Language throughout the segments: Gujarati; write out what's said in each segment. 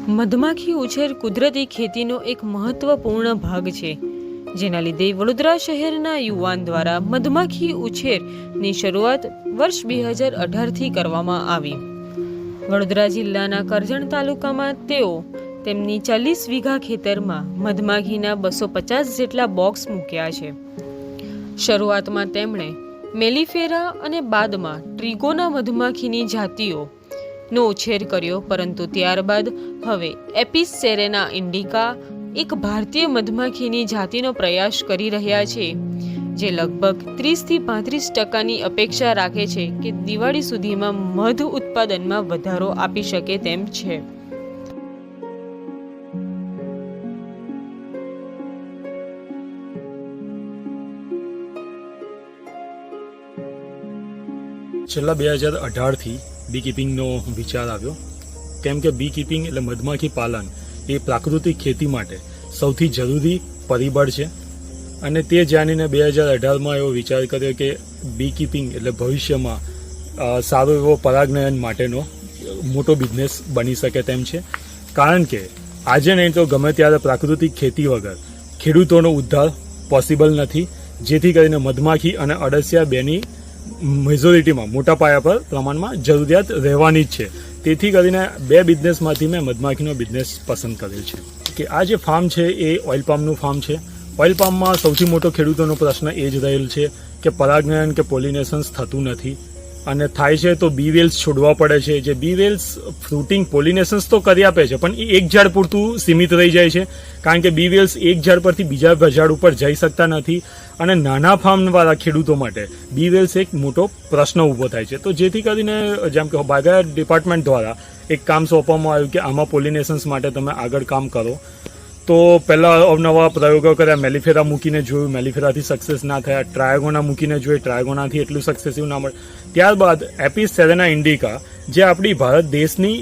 મધમાખી ઉછેર કુદરતી ખેતીનો એક મહત્વપૂર્ણ ભાગ છે, જેના લીધે વડોદરા શહેરના યુવાન દ્વારા મધમાખી ઉછેરની શરૂઆત વર્ષ 2018થી કરવામાં આવી. વડોદરા જિલ્લાના કરજણ તાલુકામાં તેઓ તેમની 40 વીઘા ખેતરમાં મધમાખીના 250 જેટલા બોક્સ મૂક્યા છે. શરૂઆતમાં તેમણે મેલિફેરા અને બાદમાં ટ્રિગોના મધમાખીની જાતિઓ નો ઉછેર કર્યો, પરંતુ ત્યારબાદ હવે એપિસ સેરેના ઇન્ડિકા એક ભારતીય મધમાખીની જાતિનો પ્રયાસ કરી રહ્યા છે, જે લગભગ 30થી 35% અપેક્ષા રાખે છે કે દિવાળી સુધીમાં મધ ઉત્પાદનમાં વધારો આપી શકે તેમ છે. છેલ્લા 2018થી બી કીપિંગનો વિચાર આવ્યો, કેમ કે બી કીપિંગ એટલે મધમાખી પાલન એ પ્રાકૃતિક ખેતી માટે સૌથી જરૂરી પરિબળ છે. અને તે જાણીને 2018માં એવો વિચાર કર્યો કે બી કીપિંગ એટલે ભવિષ્યમાં સારો એવો પરાગનયન માટેનો મોટો બિઝનેસ બની શકે તેમ છે. કારણ કે આજે નહીં તો ગમે ત્યારે પ્રાકૃતિક ખેતી વગર ખેડૂતોનો ઉદ્ધાર પોસિબલ નથી, જેથી કરીને મધમાખી અને અળસિયા બેની મેજોરિટીમાં મોટા પાયા પર પ્રમાણમાં જરૂરિયાત રહેવાની જ છે. તેથી કરીને બે બિઝનેસમાંથી મેં મધમાખીનો બિઝનેસ પસંદ કરેલ છે. કે આ જે ફાર્મ છે એ ઓઇલ પામનું ફાર્મ છે. ઓઇલ પામમાં સૌથી મોટો ખેડૂતોનો પ્રશ્ન એ જ રહેલ છે કે પરાગનયન કે પોલિનેશન્સ થતું નથી, અને થાય છે તો બી વેલ્સ છોડવા પડે છે. જે બી વેલ્સ ફ્રૂટિંગ પોલિનેશન્સ તો કરી આપે છે, પણ એ એક ઝાડ પૂરતું સીમિત રહી જાય છે, કારણ કે બી વેલ્સ એક ઝાડ પરથી બીજા ઝાડ ઉપર જઈ શકતા નથી. અને નાના ફાર્મવાળા ખેડૂતો માટે બી વેલ્સ એક મોટો પ્રશ્ન ઊભો થાય છે. તો જેથી કરીને જેમ કે બાગાયત ડિપાર્ટમેન્ટ દ્વારા એક કામ સોંપવામાં આવ્યું કે આમાં પોલિનેશન્સ માટે તમે આગળ કામ કરો. તો પહેલાં અવનવા પ્રયોગો કર્યા, મેલિફેરા મૂકીને જોયું, મેલિફેરાથી સક્સેસ ના થયા. ટ્રાયગોના મૂકીને જોયું, ટ્રાયગોનાથી એટલું સક્સેસિવ ના મળે. ત્યારબાદ એપિસ સેરેના ઇન્ડિકા, જે આપણી ભારત દેશની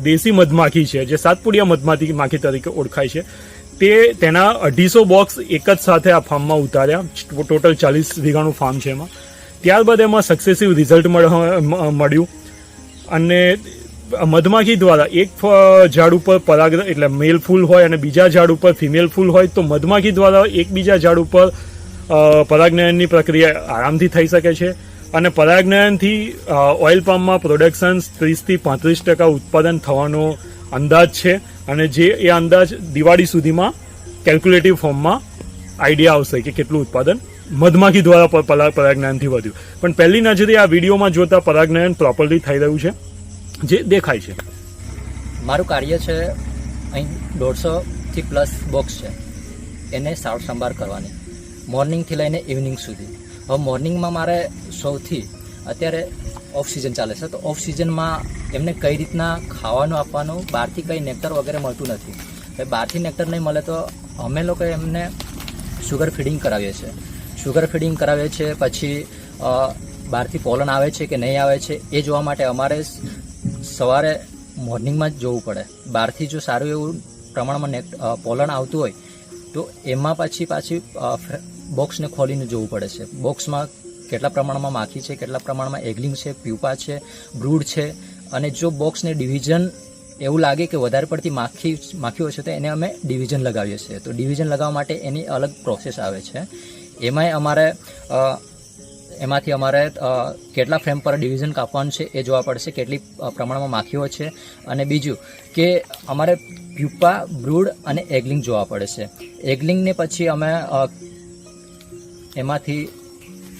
દેશી મધમાખી છે, જે સાતપુડિયા મધમાખી તરીકે ઓળખાય છે, તેના 250 બોક્સ એક જ સાથે આ ફાર્મમાં ઉતાર્યા. ટોટલ 40 વીઘાનું ફાર્મ છે એમાં. ત્યારબાદ એમાં સક્સેસિવ રિઝલ્ટ મળ્યું. અને મધમાખી દ્વારા એક ઝાડ ઉપર પરાગ એટલે મેલ ફૂલ હોય અને બીજા ઝાડ ઉપર ફિમેલ ફૂલ હોય, તો મધમાખી દ્વારા એકબીજા ઝાડ ઉપર પરાગનયનની પ્રક્રિયા આરામથી થઈ શકે છે. અને પરાગનયનથી ઓઇલ પામમાં પ્રોડક્શન 30થી 35% ઉત્પાદન થવાનો અંદાજ છે. અને જે એ અંદાજ દિવાળી સુધીમાં કેલ્ક્યુલેટિવ ફોર્મમાં આઈડિયા આવશે કે કેટલું ઉત્પાદન મધમાખી દ્વારા પરાગનયનથી વધ્યું. પણ પહેલી નજરે આ વિડીયોમાં જોતા પરાગનયન પ્રોપરલી થઈ રહ્યું છે, જે દેખાય છે. મારું કાર્ય છે અહીં 150થી પ્લસ બોક્સ છે, એને સાર સંભાળ કરવાની મોર્નિંગથી લઈને ઇવનિંગ સુધી. હવે મોર્નિંગમાં મારે સૌથી અત્યારે ઓફ સિઝન ચાલે છે, તો ઓફ સિઝનમાં એમને કઈ રીતના ખાવાનું આપવાનું, બહારથી કંઈ નેક્ટર વગેરે મળતું નથી. હવે બહારથી નેક્ટર નહીં મળે તો અમે લોકો એમને શુગર ફીડિંગ કરાવીએ છીએ. શુગર ફીડિંગ કરાવીએ છીએ, પછી બહારથી પોલન આવે છે કે નહીં આવે છે એ જોવા માટે અમારે સવારે મોર્નિંગમાં જ જોવું પડે. બહારથી જો સારું એવું પ્રમાણમાં પોલન આવતું હોય તો એમાં પાછી બોક્સને ખોલીને જોવું પડે છે. બોક્સમાં કેટલા પ્રમાણમાં માખી છે, કેટલા પ્રમાણમાં એગલિંગ છે, પ્યુપા છે, બ્રૂડ છે. અને જો બોક્સને ડિવિઝન એવું લાગે કે વધારે પડતી માખીઓ છે તો એને અમે ડિવિઝન લગાવીએ છીએ. તો ડિવિઝન લગાવવા માટે એની અલગ પ્રોસેસ આવે છે. એમાંથી અમારે કેટલા ફ્રેમ પર ડિવિઝન કાપવાનું છે એ જોવા પડશે, કેટલી પ્રમાણમાં માખીઓ છે. અને બીજું કે અમારે પ્યુપા, બ્રૂડ અને એગલિંગ જોવા પડે છે. એગલિંગને પછી અમે એમાંથી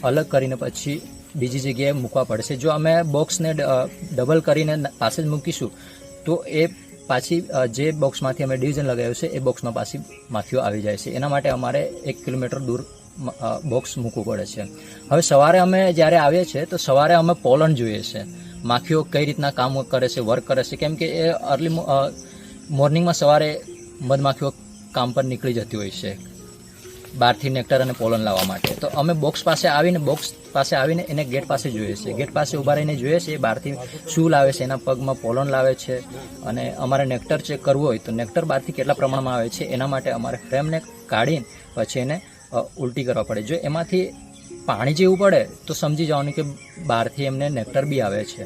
અલગ કરીને પછી બીજી જગ્યાએ મૂકવા પડશે. જો અમે બોક્સને ડબલ કરીને પાસે જ મૂકીશું તો એ પાછી જે બોક્સમાંથી અમે ડિવિઝન લગાવ્યું છે એ બોક્સમાં પાછી માખીઓ આવી જાય છે. એના માટે અમારે 1 કિલોમીટર દૂર બોક્સ મૂકવું પડે છે. હવે સવારે અમે જ્યારે આવીએ છીએ તો સવારે અમે પોલન જોઈએ છે, માખીઓ કઈ રીતના કામ કરે છે, વર્ક કરે છે. કેમ કે એ અર્લી મોર્નિંગમાં સવારે મધમાખીઓ કામ પર નીકળી જતી હોય છે બહારથી નેક્ટર અને પોલન લાવવા માટે. તો અમે બોક્સ પાસે આવીને એને ગેટ પાસે જોઈએ છે. ગેટ પાસે ઊભા રહીને જોઈએ છે બહારથી શું લાવે છે, એના પગમાં પોલન લાવે છે. અને અમારે નેક્ટર ચેક કરવું હોય તો નેક્ટર બહારથી કેટલા પ્રમાણમાં આવે છે એના માટે અમારે ફ્રેમને કાઢીને પછી એને ઉલટી કરવા પડે. જો એમાંથી પાણી જેવું પડે તો સમજી જવાનું કે બહારથી એમને નેક્ટર બી આવે છે.